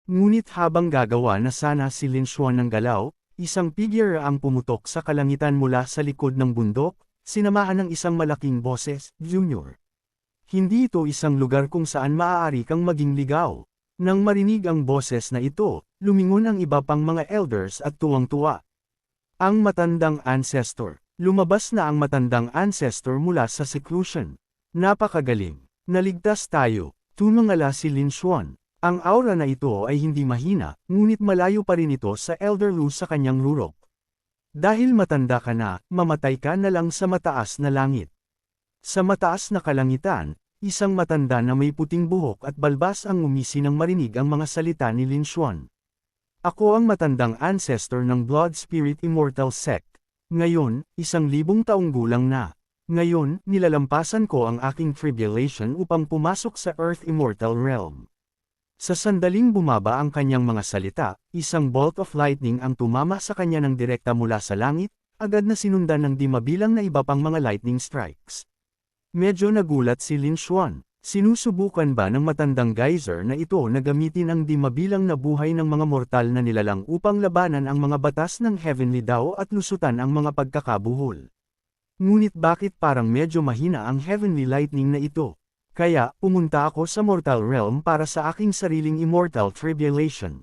Ngunit habang gagawa na sana si Lin Xuan ng galaw, isang figure ang pumutok sa kalangitan mula sa likod ng bundok, sinamahan ng isang malaking boses, Junior. Hindi ito isang lugar kung saan maaari kang maging ligaw. Nang marinig ang boses na ito, lumingon ang iba pang mga elders at tuwang-tuwa. Ang matandang ancestor. Lumabas na ang matandang ancestor mula sa seclusion. Napakagaling. Naligtas tayo. Tumangala si Lin Xuan. Ang aura na ito ay hindi mahina, ngunit malayo pa rin ito sa Elder Lu sa kanyang rurok. Dahil matanda ka na, mamatay ka na lang sa mataas na langit. Sa mataas na kalangitan, isang matanda na may puting buhok at balbas ang umisi nang marinig ang mga salita ni Lin Xuan. Ako ang matandang ancestor ng Blood Spirit Immortal Sect. Ngayon, 1,000 taong gulang na. Ngayon, nilalampasan ko ang aking tribulation upang pumasok sa Earth Immortal Realm. Sa sandaling bumaba ang kanyang mga salita, isang bolt of lightning ang tumama sa kanya ng direkta mula sa langit, agad na sinundan ng di mabilang na iba pang mga lightning strikes. Medyo nagulat si Lin Xuan. Sinusubukan ba ng matandang geyser na ito na gamitin ang di mabilang na buhay ng mga mortal na nilalang upang labanan ang mga batas ng Heavenly Dao at lusutan ang mga pagkakabuhol? Ngunit bakit parang medyo mahina ang Heavenly Lightning na ito? Kaya, pumunta ako sa Mortal Realm para sa aking sariling Immortal Tribulation.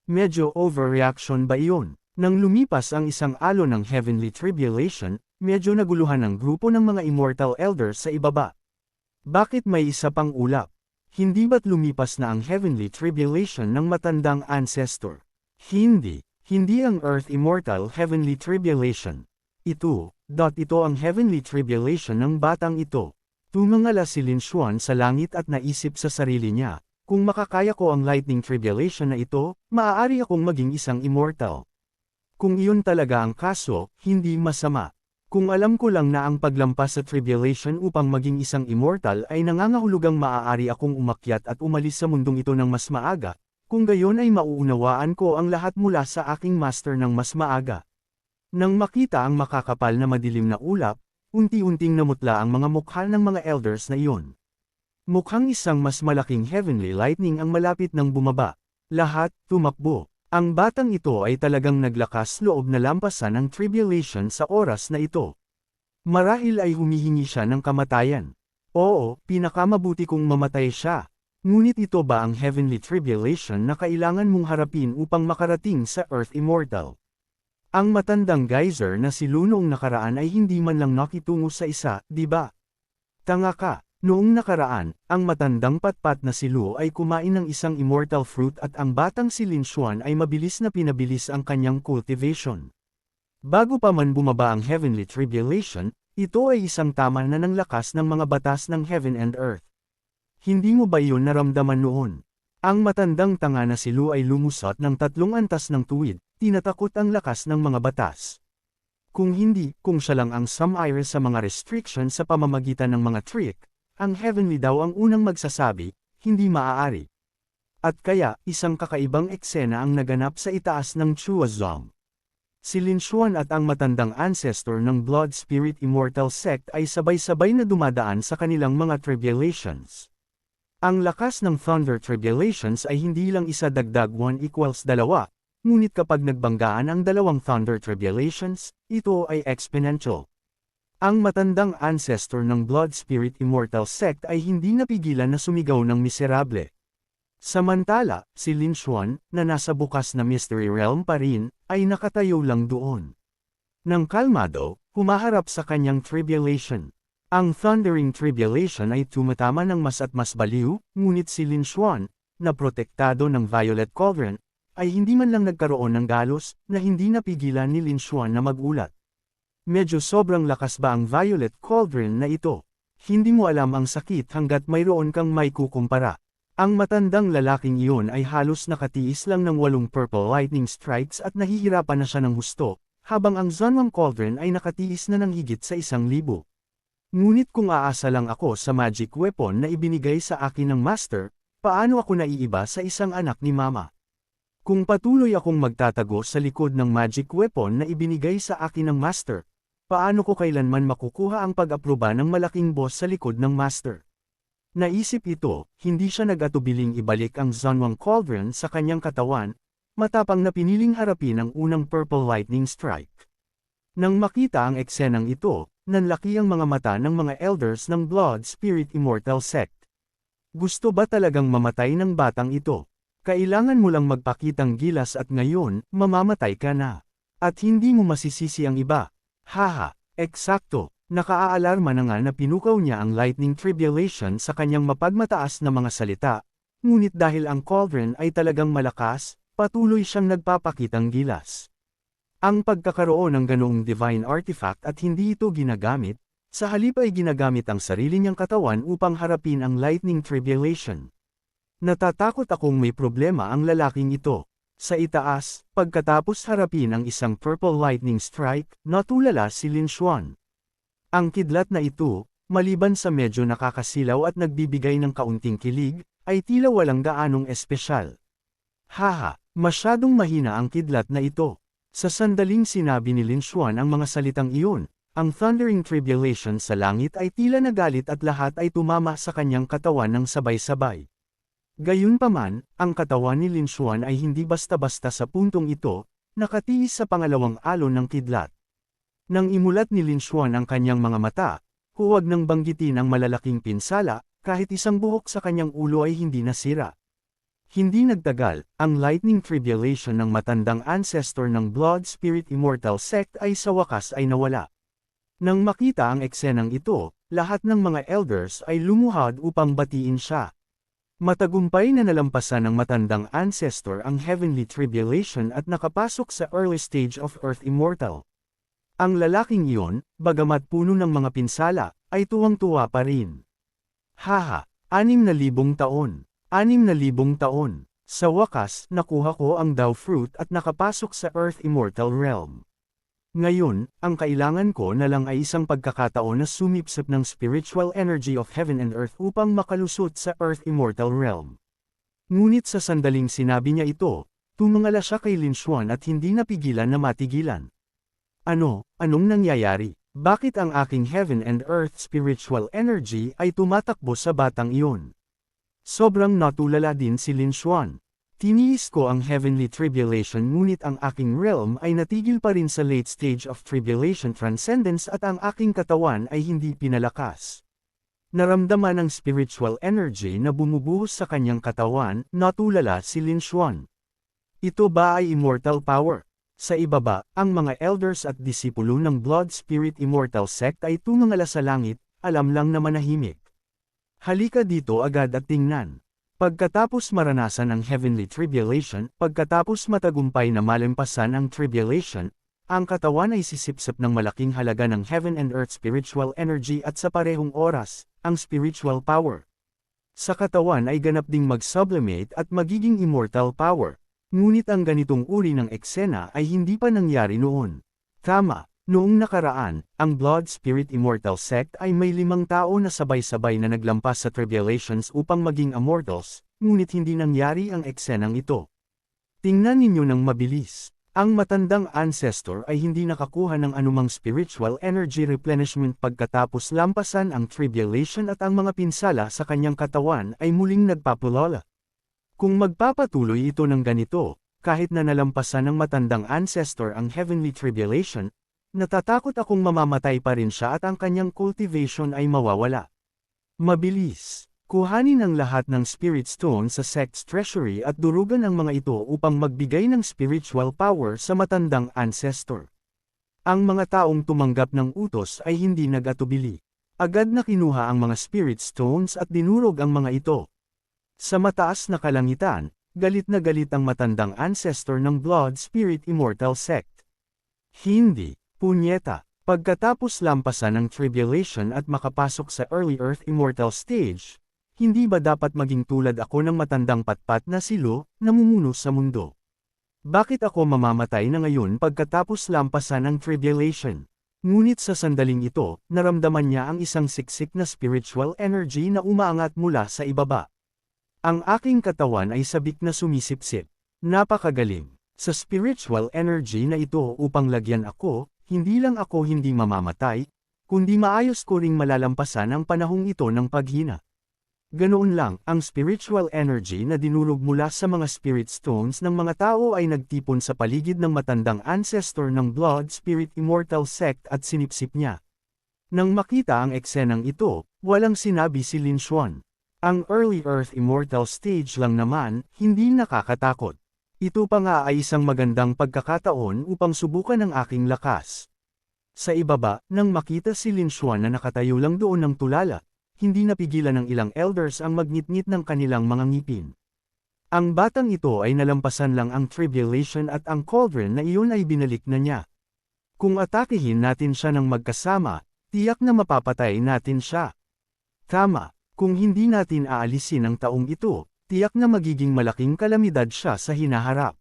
Medyo overreaction ba iyon? Nang lumipas ang isang alon ng Heavenly Tribulation, medyo naguluhan ang grupo ng mga Immortal Elders sa ibaba. Bakit may isa pang ulap? Hindi ba't lumipas na ang Heavenly Tribulation ng matandang ancestor? Hindi. Hindi ang Earth Immortal Heavenly Tribulation. Ito ang Heavenly Tribulation ng batang ito. Tumangala si Lin Xuan sa langit at naisip sa sarili niya, kung makakaya ko ang Lightning Tribulation na ito, maaari akong maging isang immortal. Kung iyon talaga ang kaso, hindi masama. Kung alam ko lang na ang paglampas sa tribulation upang maging isang immortal ay nangangahulugang maaari akong umakyat at umalis sa mundong ito ng mas maaga, kung gayon ay mauunawaan ko ang lahat mula sa aking master ng mas maaga. Nang makita ang makakapal na madilim na ulap, unti-unting namutla ang mga mukha ng mga elders na iyon. Mukhang isang mas malaking heavenly lightning ang malapit ng bumaba. Lahat, tumakbo. Ang batang ito ay talagang naglakas loob na lampasan ang tribulation sa oras na ito. Marahil ay humihingi siya ng kamatayan. Oo, pinakamabuti kung mamatay siya. Ngunit ito ba ang heavenly tribulation na kailangan mong harapin upang makarating sa Earth Immortal? Ang matandang geyser na si Lu noong nakaraan ay hindi man lang nakitungo sa isa, di ba? Tanga ka. Noong nakaraan, ang matandang patpat na si Lu ay kumain ng isang immortal fruit at ang batang si Lin Xuan ay mabilis na pinabilis ang kanyang cultivation. Bago pa man bumaba ang Heavenly Tribulation, ito ay isang tama na ng lakas ng mga batas ng Heaven and Earth. Hindi mo ba iyon naramdaman noon? Ang matandang tanga na si Lu ay lumusot ng 3 antas ng tuwid, tinatakot ang lakas ng mga batas. Kung hindi, kung siya lang ang sumire sa mga restriction sa pamamagitan ng mga trick, ang Heavenly daw ang unang magsasabi, hindi maaari. At kaya, isang kakaibang eksena ang naganap sa itaas ng Chuazong. Si Lin Xuan at ang matandang ancestor ng Blood Spirit Immortal Sect ay sabay-sabay na dumadaan sa kanilang mga tribulations. Ang lakas ng Thunder Tribulations ay hindi lang isa dagdag 1 = 2, ngunit kapag nagbanggaan ang dalawang Thunder Tribulations, ito ay exponential. Ang matandang ancestor ng Blood Spirit Immortal Sect ay hindi napigilan na sumigaw ng miserable. Samantala, si Lin Xuan, na nasa bukas na Mystery Realm pa rin, ay nakatayo lang doon. Nang kalmado, humaharap sa kanyang tribulation. Ang Thundering Tribulation ay tumatama ng mas at mas baliw, ngunit si Lin Xuan, na protektado ng Violet Cauldron, ay hindi man lang nagkaroon ng galos, na hindi napigilan ni Lin Xuan na magulat. Medyo sobrang lakas ba ang Violet Cauldron na ito? Hindi mo alam ang sakit hanggat mayroon kang may kukumpara. Ang matandang lalaking iyon ay halos nakatiis lang ng 8 purple lightning strikes at nahihirapan na siya ng husto, habang ang Zunwang Cauldron ay nakatiis na ng higit sa 1,000. Ngunit kung aasa lang ako sa magic weapon na ibinigay sa akin ng master, paano ako naiiba sa isang anak ni mama? Kung patuloy akong magtatago sa likod ng magic weapon na ibinigay sa akin ng master, paano ko kailanman makukuha ang pag-aproba ng malaking boss sa likod ng master? Naisip ito, hindi siya nag-atubiling ibalik ang Zunwang Cauldron sa kanyang katawan, matapang na piniling harapin ang unang Purple Lightning Strike. Nang makita ang eksenang ito, nanlaki ang mga mata ng mga elders ng Blood Spirit Immortal Sect. Gusto ba talagang mamatay ng batang ito? Kailangan mo lang magpakitang gilas at ngayon, mamamatay ka na. At hindi mo masisisi ang iba. Haha, eksakto, nakaalarma na nga na pinukaw niya ang Lightning Tribulation sa kanyang mapagmataas na mga salita, ngunit dahil ang cauldron ay talagang malakas, patuloy siyang nagpapakitang gilas. Ang pagkakaroon ng ganoong divine artifact at hindi ito ginagamit, sa halip ay ginagamit ang sarili niyang katawan upang harapin ang Lightning Tribulation. Natatakot akong may problema ang lalaking ito. Sa itaas, pagkatapos harapin ang isang Purple Lightning Strike, natulala si Lin Xuan. Ang kidlat na ito, maliban sa medyo nakakasilaw at nagbibigay ng kaunting kilig, ay tila walang gaanong espesyal. Haha, masyadong mahina ang kidlat na ito. Sa sandaling sinabi ni Lin Xuan ang mga salitang iyon, ang thundering tribulation sa langit ay tila nagalit at lahat ay tumama sa kanyang katawan ng sabay-sabay. Gayunpaman, ang katawan ni Lin Xuan ay hindi basta-basta sa puntong ito, nakatiis sa pangalawang alon ng kidlat. Nang imulat ni Lin Xuan ang kanyang mga mata, huwag nang banggitin ang malalaking pinsala, kahit isang buhok sa kanyang ulo ay hindi nasira. Hindi nagtagal, ang Lightning Tribulation ng matandang ancestor ng Blood Spirit Immortal Sect ay sa wakas ay nawala. Nang makita ang eksenang ito, lahat ng mga elders ay lumuhad upang batiin siya. Matagumpay na nalampasan ng matandang ancestor ang Heavenly Tribulation at nakapasok sa early stage of Earth Immortal. Ang lalaking iyon, bagamat puno ng mga pinsala, ay tuwang-tuwa pa rin. Haha, 6,000 taon. 6,000 taon. Sa wakas, nakuha ko ang Dao Fruit at nakapasok sa Earth Immortal Realm. Ngayon, ang kailangan ko na lang ay isang pagkakataon na sumipsip ng spiritual energy of heaven and earth upang makalusot sa Earth Immortal Realm. Ngunit sa sandaling sinabi niya ito, tumangala siya kay Lin Xuan at hindi napigilan na matigilan. Anong nangyayari? Bakit ang aking heaven and earth spiritual energy ay tumatakbo sa batang iyon? Sobrang natulala din si Lin Xuan. Tiniis ko ang heavenly tribulation ngunit ang aking realm ay natigil pa rin sa late stage of tribulation transcendence at ang aking katawan ay hindi pinalakas. Naramdaman ang spiritual energy na bumubuhos sa kanyang katawan, natulala si Lin Xuan. Ito ba ay immortal power? Sa ibaba, ang mga elders at disipulo ng Blood Spirit Immortal Sect ay tumangala sa langit, alam lang na manahimik. Halika dito agad at tingnan. Pagkatapos maranasan ang Heavenly Tribulation, pagkatapos matagumpay na malampasan ang Tribulation, ang katawan ay sisipsip ng malaking halaga ng Heaven and Earth spiritual energy at sa parehong oras, ang spiritual power. Sa katawan ay ganap ding mag-sublimate at magiging immortal power, ngunit ang ganitong uri ng eksena ay hindi pa nangyari noon. Tama. Noong nakaraan, ang Blood Spirit Immortal Sect ay may 5 tao na sabay-sabay na naglampas sa tribulations upang maging immortals, ngunit hindi nangyari ang eksenang ito. Tingnan ninyo ng mabilis. Ang matandang ancestor ay hindi nakakuha ng anumang spiritual energy replenishment pagkatapos lampasan ang tribulation at ang mga pinsala sa kanyang katawan ay muling nagpapulala. Kung magpapatuloy ito ng ganito, kahit na nalampasan ng matandang ancestor ang heavenly tribulation, natatakot akong mamamatay pa rin siya at ang kanyang cultivation ay mawawala. Mabilis. Kuhanin ang lahat ng spirit stone sa sect's treasury at durugan ang mga ito upang magbigay ng spiritual power sa matandang ancestor. Ang mga taong tumanggap ng utos ay hindi nag-atubili. Agad na kinuha ang mga spirit stones at dinurog ang mga ito. Sa mataas na kalangitan, galit na galit ang matandang ancestor ng Blood Spirit Immortal Sect. Hindi. Punyeta, pagkatapos lampasan ng tribulation at makapasok sa early earth immortal stage, hindi ba dapat maging tulad ako ng matandang patpat na silo, namumuno sa mundo? Bakit ako mamamatay na ngayon pagkatapos lampasan ng tribulation? Ngunit sa sandaling ito, naramdaman niya ang isang siksik na spiritual energy na umaangat mula sa ibaba. Ang aking katawan ay sabik na sumisipsip. Napakagaling. Sa spiritual energy na ito upang lagyan ako, hindi lang ako hindi mamamatay, kundi maayos ko ring malalampasan ang panahong ito ng paghina. Ganoon lang, ang spiritual energy na dinurog mula sa mga spirit stones ng mga tao ay nagtipon sa paligid ng matandang ancestor ng Blood Spirit Immortal Sect at sinipsip niya. Nang makita ang eksenang ito, walang sinabi si Lin Xuan. Ang Early Earth Immortal Stage lang naman, hindi nakakatakot. Ito pa nga ay isang magandang pagkakataon upang subukan ang aking lakas. Sa ibaba, nang makita si Lin Xuan na nakatayo lang doon ng tulala, hindi napigilan ng ilang elders ang magnitngit ng kanilang mga ngipin. Ang batang ito ay nalampasan lang ang tribulation at ang cauldron na iyon ay binalik na niya. Kung atakihin natin siya ng magkasama, tiyak na mapapatay natin siya. Tama, kung hindi natin aalisin ang taong ito, tiyak na magiging malaking kalamidad siya sa hinaharap.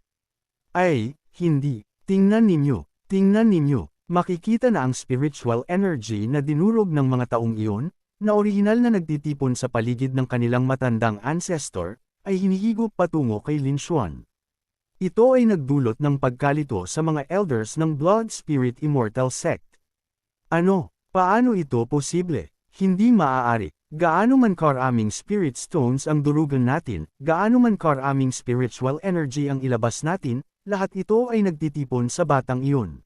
Ay, hindi. Tingnan ninyo, makikita na ang spiritual energy na dinurog ng mga taong iyon, na orihinal na nagtitipon sa paligid ng kanilang matandang ancestor, ay hinihigop patungo kay Lin Xuan. Ito ay nagdulot ng pagkalito sa mga elders ng Blood Spirit Immortal Sect. Ano? Paano ito posible? Hindi maaari. Gaano man karaming spirit stones ang durugan natin, gaano man karaming spiritual energy ang ilabas natin, lahat ito ay nagtitipon sa batang iyon.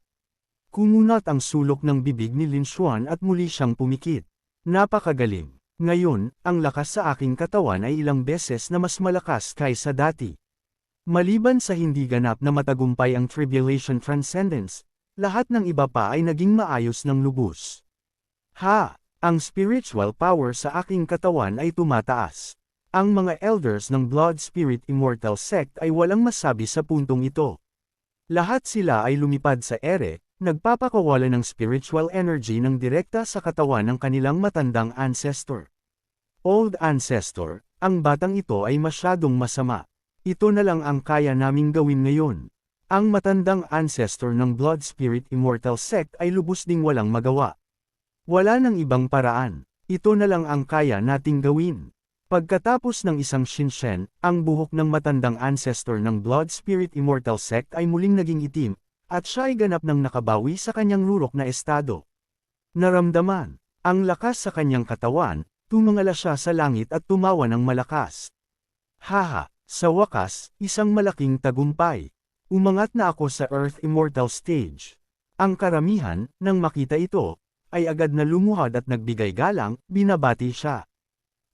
Kumunat ang sulok ng bibig ni Lin Xuan at muli siyang pumikit. Napakagaling. Ngayon, ang lakas sa aking katawan ay ilang beses na mas malakas kaysa dati. Maliban sa hindi ganap na matagumpay ang Tribulation Transcendence, lahat ng iba pa ay naging maayos ng lubos. Ang spiritual power sa aking katawan ay tumataas. Ang mga elders ng Blood Spirit Immortal Sect ay walang masabi sa puntong ito. Lahat sila ay lumipad sa ere, nagpapakawala ng spiritual energy ng direkta sa katawan ng kanilang matandang ancestor. Old Ancestor, ang batang ito ay masyadong masama. Ito na lang ang kaya naming gawin ngayon. Ang matandang ancestor ng Blood Spirit Immortal Sect ay lubos ding walang magawa. Wala nang ibang paraan. Ito na lang ang kaya nating gawin. Pagkatapos ng isang shinshen, ang buhok ng matandang ancestor ng Blood Spirit Immortal Sect ay muling naging itim, at siya ay ganap ng nakabawi sa kanyang rurok na estado. Naramdaman ang lakas sa kanyang katawan, tumangala siya sa langit at tumawa ng malakas. Sa wakas, isang malaking tagumpay. Umangat na ako sa Earth Immortal Stage. Ang karamihan, nang makita ito, ay agad na lumuhad at nagbigay galang, binabati siya.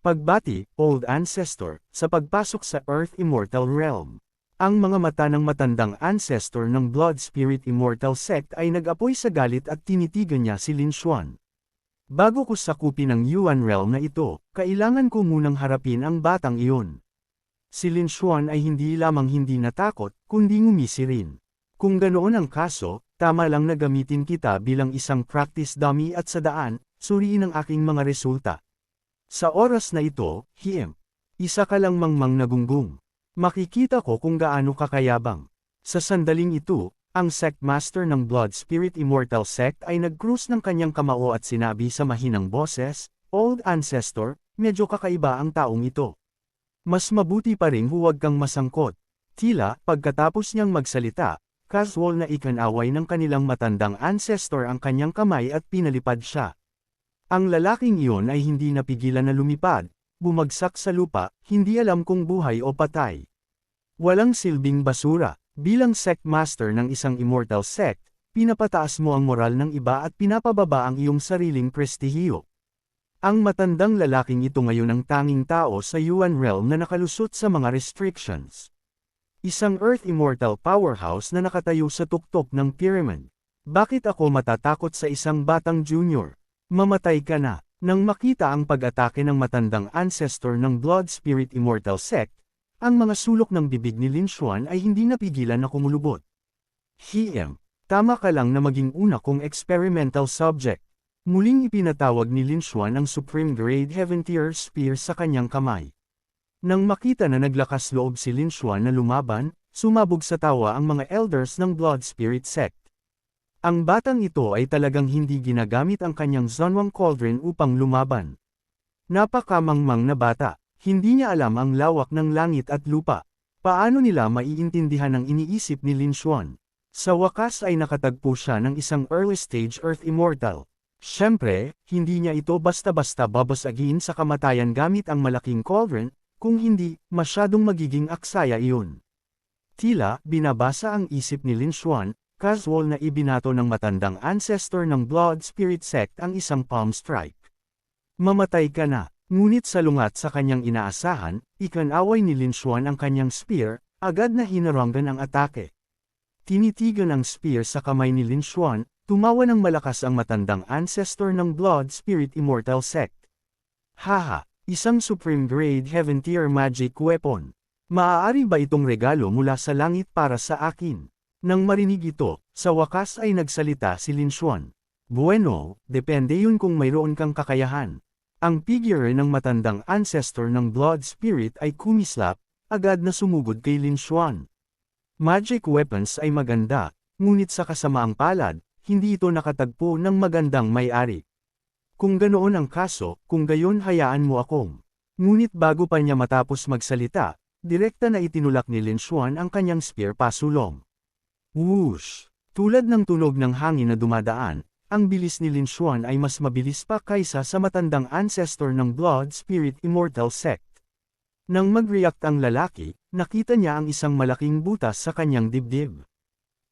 Pagbati, Old Ancestor, sa pagpasok sa Earth Immortal Realm. Ang mga mata ng matandang ancestor ng Blood Spirit Immortal Sect ay nag-apoy sa galit at tinitigan niya si Lin Xuan. Bago ko sakupin ang Yuan Realm na ito, kailangan ko munang harapin ang batang iyon. Si Lin Xuan ay hindi lamang hindi natakot, kundi ngumisi rin. Kung ganoon ang kaso, tama lang na gamitin kita bilang isang practice dummy at sa daan, suriin ang aking mga resulta. Sa oras na ito, isa ka lang mangmang nagunggong. Makikita ko kung gaano kakayabang. Sa sandaling ito, ang Sect Master ng Blood Spirit Immortal Sect ay nag-cruise ng kanyang kamao at sinabi sa mahinang boses, Old Ancestor, medyo kakaiba ang taong ito. Mas mabuti pa ring huwag kang masangkot. Tila, pagkatapos niyang magsalita, casual na ikanaway ng kanilang matandang ancestor ang kanyang kamay at pinalipad siya. Ang lalaking iyon ay hindi napigilan na lumipad, bumagsak sa lupa, hindi alam kung buhay o patay. Walang silbing basura, bilang sect master ng isang immortal sect, pinapataas mo ang moral ng iba at pinapababa ang iyong sariling prestihiyo. Ang matandang lalaking ito ngayon ang tanging tao sa Yuan Realm na nakalusot sa mga restrictions. Isang Earth Immortal Powerhouse na nakatayo sa tuktok ng pyramid. Bakit ako matatakot sa isang batang junior? Mamatay ka na. Nang makita ang pag-atake ng matandang ancestor ng Blood Spirit Immortal Sect, ang mga sulok ng bibig ni Lin Xuan ay hindi napigilan na kumulubot. Tama ka lang na maging una kong experimental subject. Muling ipinatawag ni Lin Xuan ang Supreme Grade Heaven Tier Spear sa kanyang kamay. Nang makita na naglakas loob si Lin Xuan na lumaban, sumabog sa tawa ang mga elders ng Blood Spirit Sect. Ang batang ito ay talagang hindi ginagamit ang kanyang Zunwang Cauldron upang lumaban. Napakamangmang na bata, hindi niya alam ang lawak ng langit at lupa. Paano nila maiintindihan ang iniisip ni Lin Xuan? Sa wakas ay nakatagpo siya ng isang early stage Earth Immortal. Siyempre, hindi niya ito basta-basta babasagin sa kamatayan gamit ang malaking cauldron, kung hindi, masyadong magiging aksaya iyon. Tila, binabasa ang isip ni Lin Xuan, casual na ibinato ng matandang ancestor ng Blood Spirit Sect ang isang palm strike. Mamatay ka na, ngunit salungat sa kanyang inaasahan, ikanaway ni Lin Xuan ang kanyang spear, agad na hinaranggan ang atake. Tinitigan ang spear sa kamay ni Lin Xuan, tumawa ng malakas ang matandang ancestor ng Blood Spirit Immortal Sect. Haha, isang supreme grade heaven tier magic weapon. Maaari ba itong regalo mula sa langit para sa akin? Nang marinig ito, sa wakas ay nagsalita si Lin Xuan. Bueno, depende yun kung mayroon kang kakayahan. Ang figure ng matandang ancestor ng Blood Spirit ay kumislap, agad na sumugod kay Lin Xuan. Magic weapons ay maganda, ngunit sa kasamaang palad, hindi ito nakatagpo ng magandang may-ari. Kung ganoon ang kaso, kung gayon hayaan mo akong. Ngunit bago pa niya matapos magsalita, direkta na itinulak ni Lin Xuan ang kanyang spear pasulong. Whoosh! Tulad ng tunog ng hangin na dumadaan, ang bilis ni Lin Xuan ay mas mabilis pa kaysa sa matandang ancestor ng Blood Spirit Immortal Sect. Nang mag-react ang lalaki, nakita niya ang isang malaking butas sa kanyang dibdib.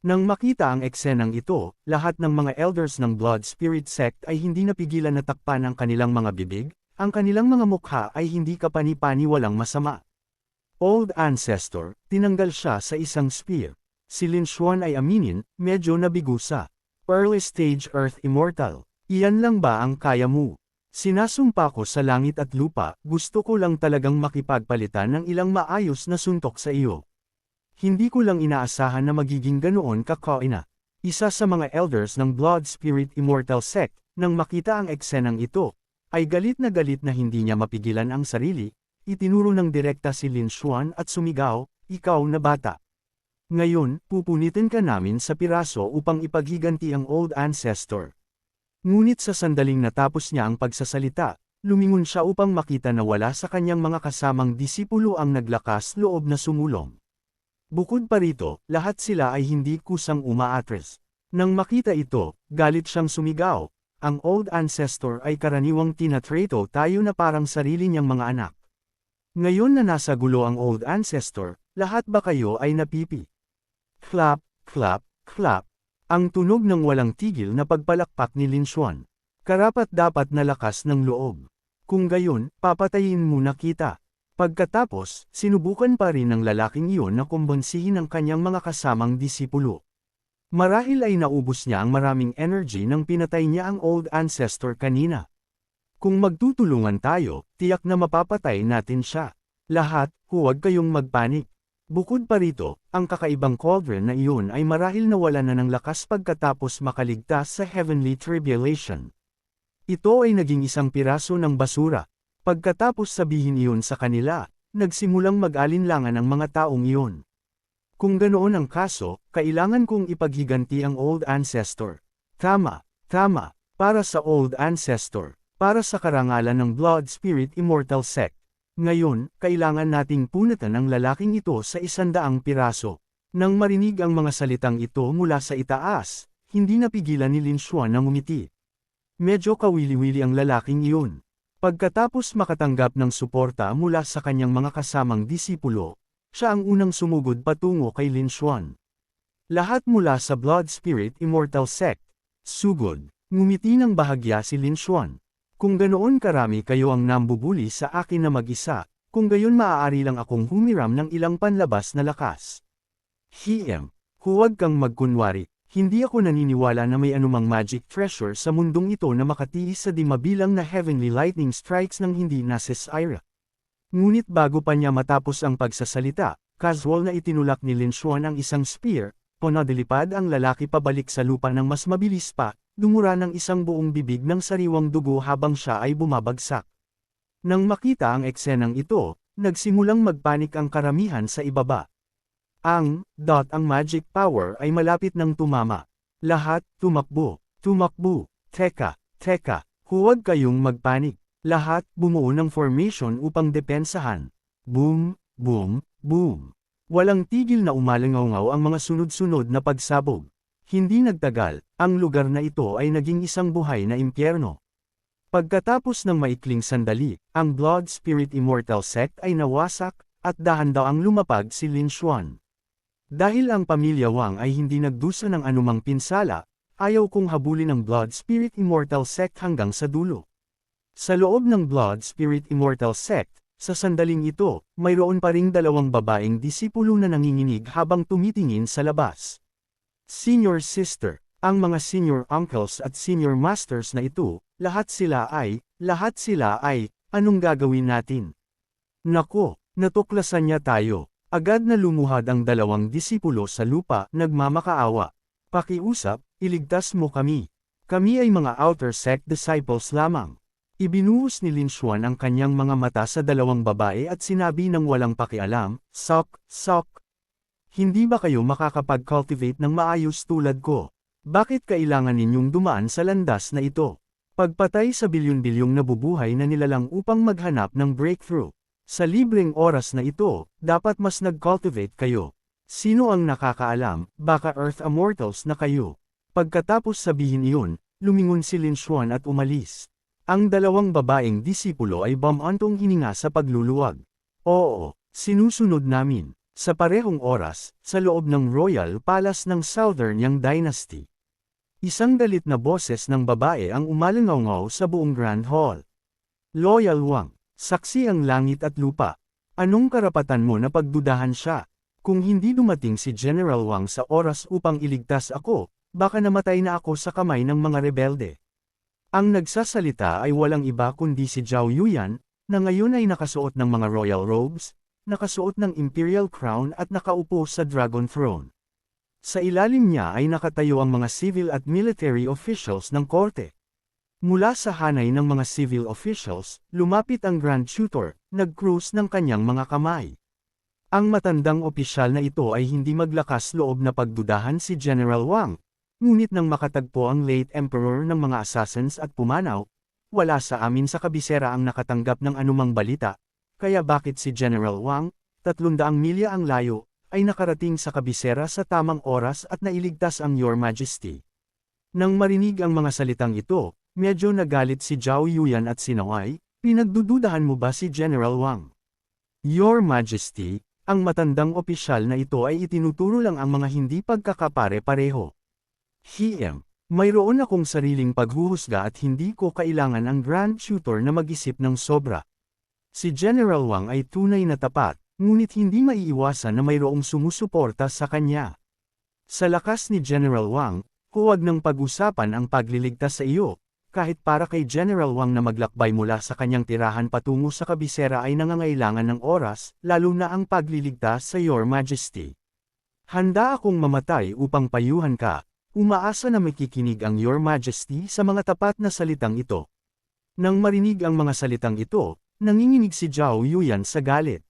Nang makita ang eksenang ito, lahat ng mga elders ng Blood Spirit Sect ay hindi napigilan na takpan ang kanilang mga bibig, ang kanilang mga mukha ay hindi kapani-pani walang masama. Old Ancestor, tinanggal siya sa isang spear. Si Lin Xuan ay aminin, medyo nabigo sa Early Stage Earth Immortal. Iyan lang ba ang kaya mo? Sinasumpa ko sa langit at lupa, gusto ko lang talagang makipagpalitan ng ilang maayos na suntok sa iyo. Hindi ko lang inaasahan na magiging ganoon kakaina. Isa sa mga elders ng Blood Spirit Immortal Sect, nang makita ang eksenang ito, ay galit na hindi niya mapigilan ang sarili. Itinuro ng direkta si Lin Xuan at sumigaw, ikaw na bata. Ngayon, pupunitin ka namin sa piraso upang ipaghiganti ang Old Ancestor. Ngunit sa sandaling natapos niya ang pagsasalita, lumingon siya upang makita na wala sa kanyang mga kasamang disipulo ang naglakas loob na sumulong. Bukod pa rito, lahat sila ay hindi kusang umaatres. Nang makita ito, galit siyang sumigaw, ang Old Ancestor ay karaniwang tinatrato tayo na parang sarili niyang mga anak. Ngayon na nasa gulo ang Old Ancestor, lahat ba kayo ay napipi? Clap, clap, clap. Ang tunog ng walang tigil na pagpalakpak ni Lin Xuan. Karapat-dapat na lakas ng loob. Kung gayon, papatayin muna kita. Pagkatapos, sinubukan pa rin ng lalaking iyon na kumbonsihin ang kanyang mga kasamang disipulo. Marahil ay naubos niya ang maraming energy nang pinatay niya ang Old Ancestor kanina. Kung magtutulungan tayo, tiyak na mapapatay natin siya. Lahat, huwag kayong magpanik. Bukod pa rito, ang kakaibang cauldron na iyon ay marahil nawala na ng lakas pagkatapos makaligtas sa heavenly tribulation. Ito ay naging isang piraso ng basura. Pagkatapos sabihin iyon sa kanila, nagsimulang mag-alinlangan ang mga taong iyon. Kung ganoon ang kaso, kailangan kong ipaghiganti ang Old Ancestor. Tama, tama, para sa Old Ancestor. Para sa karangalan ng Blood Spirit Immortal Sect. Ngayon, kailangan nating punatan ang lalaking ito sa 100 piraso. Nang marinig ang mga salitang ito mula sa itaas, hindi napigilan ni Lin Xuan na ngumiti. Medyo kawili-wili ang lalaking iyon. Pagkatapos makatanggap ng suporta mula sa kanyang mga kasamang disipulo, siya ang unang sumugod patungo kay Lin Xuan. Lahat mula sa Blood Spirit Immortal Sect. Sugod, ngumiti ng bahagya si Lin Xuan. Kung ganoon karami kayo ang nambubuli sa akin na mag-isa, kung gayon maaari lang akong humiram ng ilang panlabas na lakas. Huwag kang magkunwari, hindi ako naniniwala na may anumang magic treasure sa mundong ito na makatiis sa di mabilang na heavenly lightning strikes ng hindi nasesira. Ngunit bago pa niya matapos ang pagsasalita, casual na itinulak ni Lin Xuan ang isang spear, ponadilipad ang lalaki pabalik sa lupa ng mas mabilis pa, dumura ng isang buong bibig ng sariwang dugo habang siya ay bumabagsak. Nang makita ang eksenang ito, nagsimulang magpanik ang karamihan sa ibaba. Ang magic power ay malapit ng tumama. Lahat, tumakbo, tumakbo, teka, huwag kayong magpanik. Lahat, bumuo ng formation upang depensahan. Boom, boom, boom. Walang tigil na umalangaw ang mga sunod-sunod na pagsabog. Hindi nagtagal, ang lugar na ito ay naging isang buhay na impyerno. Pagkatapos ng maikling sandali, ang Blood Spirit Immortal Sect ay nawasak, at dahan-dahang lumapag si Lin Xuan. Dahil ang pamilya Wang ay hindi nagdusa ng anumang pinsala, ayaw kong habulin ang Blood Spirit Immortal Sect hanggang sa dulo. Sa loob ng Blood Spirit Immortal Sect, sa sandaling ito, mayroon pa ring dalawang babaeng disipulo na nanginginig habang tumitingin sa labas. Senior Sister, ang mga Senior Uncles at Senior Masters na ito, lahat sila ay, anong gagawin natin? Nako, natuklasan niya tayo. Agad na lumuhad ang dalawang disipulo sa lupa, nagmamakaawa. Pakiusap, iligtas mo kami. Kami ay mga Outer Sect disciples lamang. Ibinuhos ni Lin Xuan ang kanyang mga mata sa dalawang babae at sinabi ng walang pakialam, "Sok. Hindi ba kayo makakapag-cultivate ng maayos tulad ko? Bakit kailangan ninyong dumaan sa landas na ito? Pagpatay sa bilyon-bilyong nabubuhay na nilalang upang maghanap ng breakthrough. Sa libreng oras na ito, dapat mas nag-cultivate kayo. Sino ang nakakaalam, baka Earth Immortals na kayo?" Pagkatapos sabihin iyon, lumingon si Lin Xuan at umalis. Ang dalawang babaeng disipulo ay bumantong hininga sa pagluluwag. Oo, sinusunod namin. Sa parehong oras, sa loob ng Royal Palace ng Southern Yang Dynasty. Isang galit na boses ng babae ang umalangaw sa buong Grand Hall. "Loyal Wang, saksi ang langit at lupa. Anong karapatan mo na pagdudahan siya? Kung hindi dumating si General Wang sa oras upang iligtas ako, baka namatay na ako sa kamay ng mga rebelde." Ang nagsasalita ay walang iba kundi si Zhao Yuyan, na ngayon ay nakasuot ng mga royal robes, nakasuot ng imperial crown at nakaupo sa dragon throne. Sa ilalim niya ay nakatayo ang mga civil at military officials ng korte. Mula sa hanay ng mga civil officials, lumapit ang Grand Tutor, nag-cruise ng kanyang mga kamay. Ang matandang opisyal na ito ay hindi maglakas loob na pagdudahan si General Wang. Ngunit nang makatagpo ang late emperor ng mga assassins at pumanaw, wala sa amin sa kabisera ang nakatanggap ng anumang balita, kaya bakit si General Wang, 300 milya ang layo, ay nakarating sa kabisera sa tamang oras at nailigtas ang Your Majesty. Nang marinig ang mga salitang ito, medyo nagalit si Zhao Yuyan at sinaway, "Pinagdududahan mo ba si General Wang?" "Your Majesty," ang matandang opisyal na ito ay itinuturo lang ang mga hindi pagkakapare-pareho. Mayroon akong sariling paghuhusga at hindi ko kailangan ang Grand Tutor na mag-isip ng sobra." Si General Wang ay tunay na tapat, ngunit hindi maiiwasan na mayroong sumusuporta sa kanya. Sa lakas ni General Wang, huwag nang pag-usapan ang pagliligtas sa iyo, kahit para kay General Wang na maglakbay mula sa kanyang tirahan patungo sa kabisera ay nangangailangan ng oras, lalo na ang pagliligtas sa Your Majesty. Handa akong mamatay upang payuhan ka. Umaasa na makikinig ang Your Majesty sa mga tapat na salitang ito. Nang marinig ang mga salitang ito, nanginginig si Zhao Yuyan sa galit.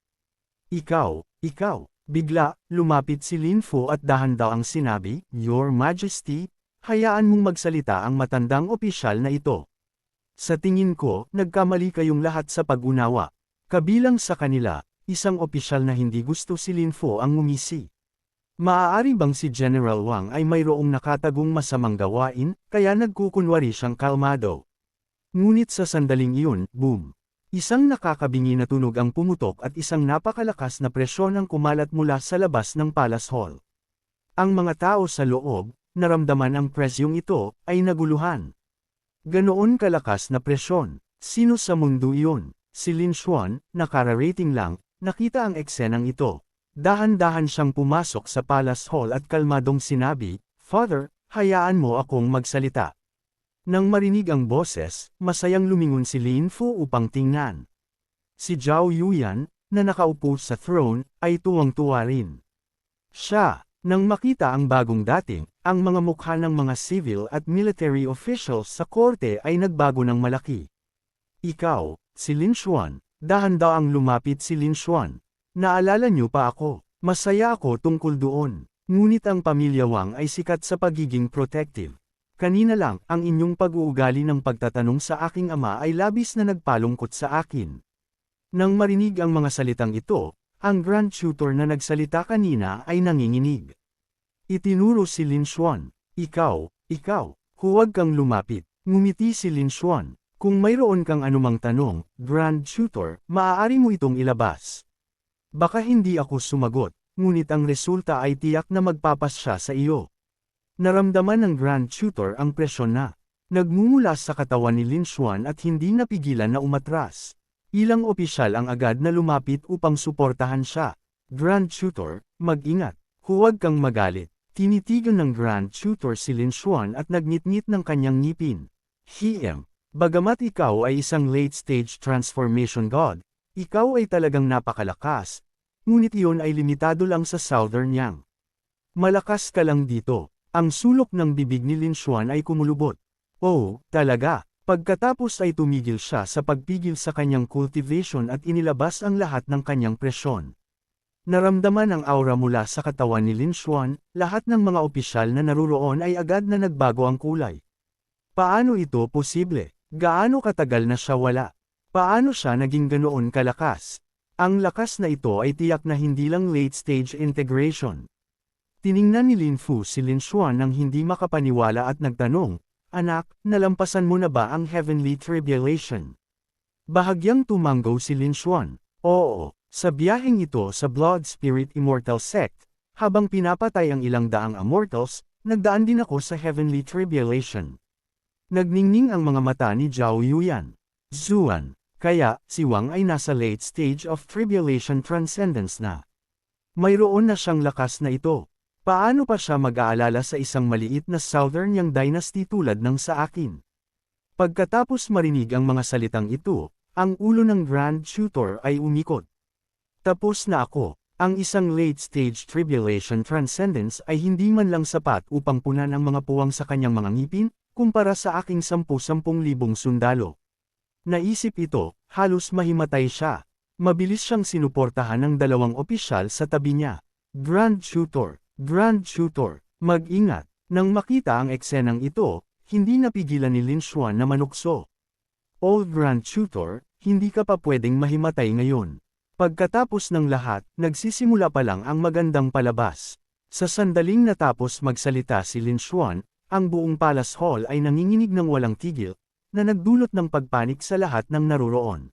Ikaw, bigla, lumapit si Lin Fu at dahan-dahang sinabi, "Your Majesty, hayaan mong magsalita ang matandang opisyal na ito. Sa tingin ko, nagkamali kayong lahat sa pag-unawa." Kabilang sa kanila, isang opisyal na hindi gusto si Lin Fu ang ngumisi. Maaari bang si General Wang ay mayroong nakatagong masamang gawain, kaya nagkukunwari siyang kalmado? Ngunit sa sandaling iyon, boom! Isang nakakabingi na tunog ang pumutok at isang napakalakas na presyon ang kumalat mula sa labas ng Palace Hall. Ang mga tao sa loob, naramdaman ang presyong ito, ay naguluhan. Ganoon kalakas na presyon. Sino sa mundo iyon? Si Lin Xuan, nakararating lang, nakita ang eksenang ito. Dahan-dahan siyang pumasok sa Palace Hall at kalmadong sinabi, "Father, hayaan mo akong magsalita." Nang marinig ang boses, masayang lumingon si Lin Fu upang tingnan. Si Zhao Yuyan, na nakaupo sa throne, ay tuwang-tuwa rin. Nang makita ang bagong dating, ang mga mukha ng mga civil at military officials sa korte ay nagbago ng malaki. "Ikaw, si Lin Xuan," dahan-dahang lumapit si Lin Xuan. "Naalala niyo pa ako? Masaya ako tungkol doon. Ngunit ang pamilya Wang ay sikat sa pagiging protective. Kanina lang, ang inyong pag-uugali ng pagtatanong sa aking ama ay labis na nagpalungkot sa akin." Nang marinig ang mga salitang ito, ang Grand Tutor na nagsalita kanina ay nanginginig. Itinuro si Lin Xuan. Ikaw, huwag kang lumapit. Ngumiti si Lin Xuan. Kung mayroon kang anumang tanong, Grand Tutor, maaari mo itong ilabas. Baka hindi ako sumagot, ngunit ang resulta ay tiyak na magpapasya sa iyo. Naramdaman ng Grand Tutor ang presyon na nagmumula sa katawan ni Lin Xuan at hindi napigilan na umatras. Ilang opisyal ang agad na lumapit upang suportahan siya. Grand Tutor, mag-ingat. Huwag kang magalit. Tinitigan ng Grand Tutor si Lin Xuan at nagnitngit ng kanyang ngipin. Bagamat ikaw ay isang late-stage transformation god, ikaw ay talagang napakalakas. Ngunit iyon ay limitado lang sa Southern Yang. Malakas ka lang dito. Ang sulok ng bibig ni Lin Xuan ay kumulubot. Oh, talaga. Pagkatapos ay tumigil siya sa pagpigil sa kanyang cultivation at inilabas ang lahat ng kanyang presyon. Naramdaman ang aura mula sa katawan ni Lin Xuan, lahat ng mga opisyal na naruroon ay agad na nagbago ang kulay. Paano ito posible? Gaano katagal na siya wala? Paano siya naging ganoon kalakas? Ang lakas na ito ay tiyak na hindi lang late-stage integration. Tiningnan ni Lin Fu si Lin Xuan nang hindi makapaniwala at nagtanong, "Anak, nalampasan mo na ba ang heavenly tribulation?" Bahagyang tumanggo si Lin Xuan. Oo, sa biyaheng ito sa Blood Spirit Immortal Sect, habang pinapatay ang ilang daang immortals, nagdaan din ako sa heavenly tribulation. Nagningning ang mga mata ni Zhao Yuyan. Zuan, kaya, si Wang ay nasa late stage of tribulation transcendence na. Mayroon na siyang lakas na ito. Paano pa siya mag-aalala sa isang maliit na Southern Yang Dynasty tulad ng sa akin? Pagkatapos marinig ang mga salitang ito, ang ulo ng Grand Tutor ay umikot. Tapos na ako. Ang isang late-stage tribulation transcendence ay hindi man lang sapat upang punan ang mga puwang sa kanyang mga ngipin, kumpara sa aking 10,000 sundalo. Naisip ito, halos mahimatay siya. Mabilis siyang sinuportahan ng dalawang opisyal sa tabi niya. Grand Tutor, mag-ingat. Nang makita ang eksenang ito, hindi napigilan ni Lin Xuan na manukso. Old Grand Tutor, hindi ka pa pwedeng mahimatay ngayon. Pagkatapos ng lahat, nagsisimula pa lang ang magandang palabas. Sa sandaling natapos magsalita si Lin Xuan, ang buong Palace Hall ay nanginginig ng walang tigil, na nagdulot ng pagpanik sa lahat ng naruroon.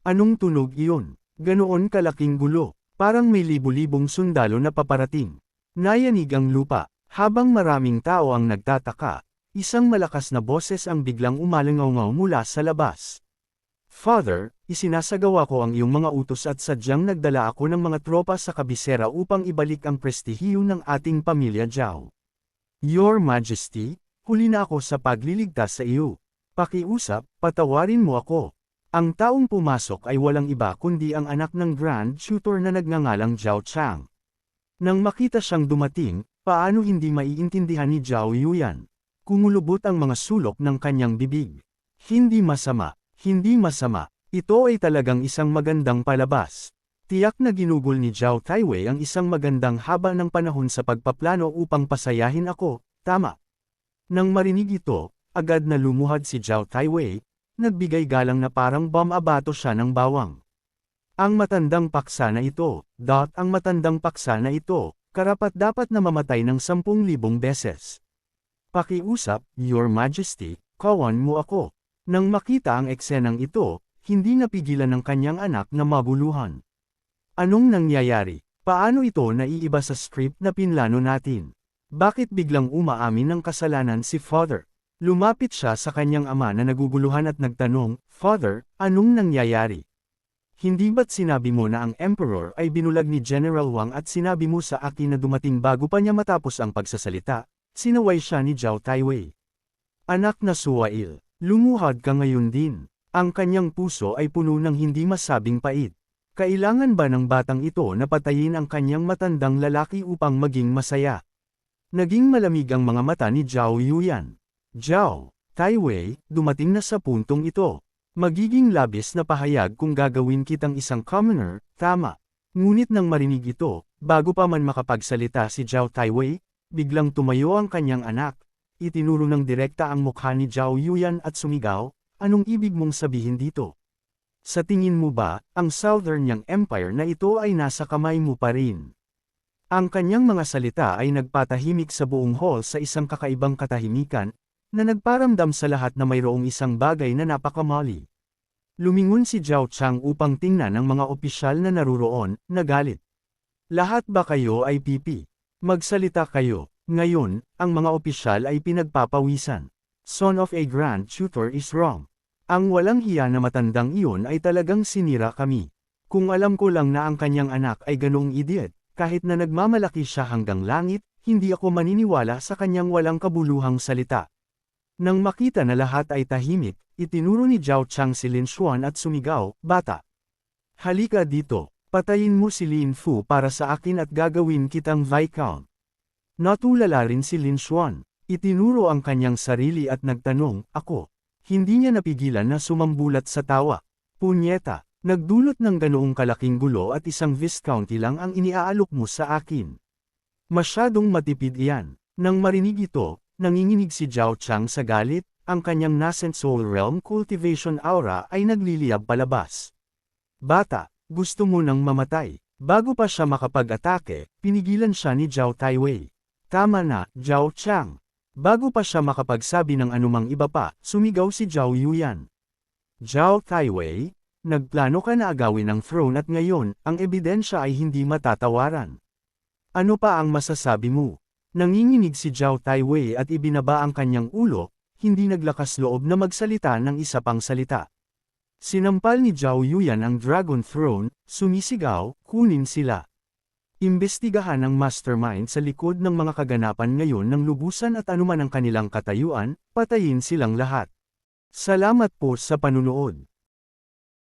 Anong tunog iyon? Ganoon kalaking gulo, parang may libu-libong sundalo na paparating. Nayanig ang lupa, habang maraming tao ang nagtataka, isang malakas na boses ang biglang umalangaw mula sa labas. Father, isinasagawa ko ang iyong mga utos at sadyang nagdala ako ng mga tropa sa kabisera upang ibalik ang prestihiyo ng ating pamilya Zhao. Your Majesty, huli na ako sa pagliligtas sa iyo. Pakiusap, patawarin mo ako. Ang taong pumasok ay walang iba kundi ang anak ng Grand Tutor na nagngangalang Zhao Chang. Nang makita siyang dumating, paano hindi maiintindihan ni Zhao Yuyan? Kumulubot ang mga sulok ng kanyang bibig. Hindi masama. Ito ay talagang isang magandang palabas. Tiyak na ginugol ni Zhao Taiwei ang isang magandang haba ng panahon sa pagpaplano upang pasayahin ako, tama. Nang marinig ito, agad na lumuhad si Zhao Taiwei, nagbigay galang na parang bamabato siya ng bawang. Ang matandang paksa na ito, karapat-dapat na mamatay ng 10,000 beses. Pakiusap, Your Majesty, kawan mo ako. Nang makita ang eksenang ito, hindi napigilan ng kanyang anak na mabuluhan. Anong nangyayari? Paano ito naiiba sa script na pinlano natin? Bakit biglang umaamin ng kasalanan si Father? Lumapit siya sa kanyang ama na naguguluhan at nagtanong, Father, anong nangyayari? Hindi ba't sinabi mo na ang Emperor ay binulag ni General Wang at sinabi mo sa akin na dumating bago pa niya matapos ang pagsasalita? Sinaway siya ni Zhao Taiwei. Anak na Suwail, lumuhad ka ngayon din. Ang kanyang puso ay puno ng hindi masabing pait. Kailangan ba ng batang ito na patayin ang kanyang matandang lalaki upang maging masaya? Naging malamig ang mga mata ni Zhao Yuyan. Zhao Taiwei, dumating na sa puntong ito. Magiging labis na pahayag kung gagawin kitang isang commoner, tama. Ngunit nang marinig ito, bago pa man makapagsalita si Zhao Taiwei, biglang tumayo ang kanyang anak. Itinuro ng direkta ang mukha ni Zhao Yuyan at sumigaw, anong ibig mong sabihin dito? Sa tingin mo ba, ang Southern Yang Empire na ito ay nasa kamay mo pa rin? Ang kanyang mga salita ay nagpatahimik sa buong hall sa isang kakaibang katahimikan, na nagparamdam sa lahat na mayroong isang bagay na napakamali. Lumingon si Zhao Chang upang tingnan ang mga opisyal na naruroon, nagalit. Lahat ba kayo ay pipi? Magsalita kayo. Ngayon, ang mga opisyal ay pinagpapawisan. Son of a Grand Tutor is wrong. Ang walang hiya na matandang iyon ay talagang sinira kami. Kung alam ko lang na ang kanyang anak ay ganoong idiot, kahit na nagmamalaki siya hanggang langit, hindi ako maniniwala sa kanyang walang kabuluhang salita. Nang makita na lahat ay tahimik, itinuro ni Zhao Chang si Lin Xuan at sumigaw, "Bata! Halika dito, patayin mo si Lin Fu para sa akin at gagawin kitang Viscount." Natulala rin si Lin Xuan. Itinuro ang kanyang sarili at nagtanong, "Ako?" Hindi niya napigilan na sumambulat sa tawa. "Punyeta, nagdulot ng ganoong kalaking gulo at isang Viscounty lang ang iniaalok mo sa akin. Masyadong matipid iyan." Nang marinig ito, nanginginig si Zhao Chang sa galit, ang kanyang nascent soul realm cultivation aura ay nagliliyab palabas. "Bata, gusto mo nang mamatay." Bago pa siya makapag-atake, pinigilan siya ni Zhao Taiwei. "Tama na, Zhao Chang." Bago pa siya makapagsabi ng anumang iba pa, sumigaw si Zhao Yuyan. "Zhao Taiwei, nagplano ka na agawin ang throne at ngayon, ang ebidensya ay hindi matatawaran. Ano pa ang masasabi mo?" Nanginginig si Zhao Taiwei at ibinaba ang kanyang ulo, hindi naglakas loob na magsalita ng isa pang salita. Sinampal ni Zhao Yuyan ang Dragon Throne, sumisigaw, "Kunin sila." Imbestigahan ng mastermind sa likod ng mga kaganapan ngayon ng lubusan at anuman ang kanilang katayuan, patayin silang lahat. Salamat po sa panunood.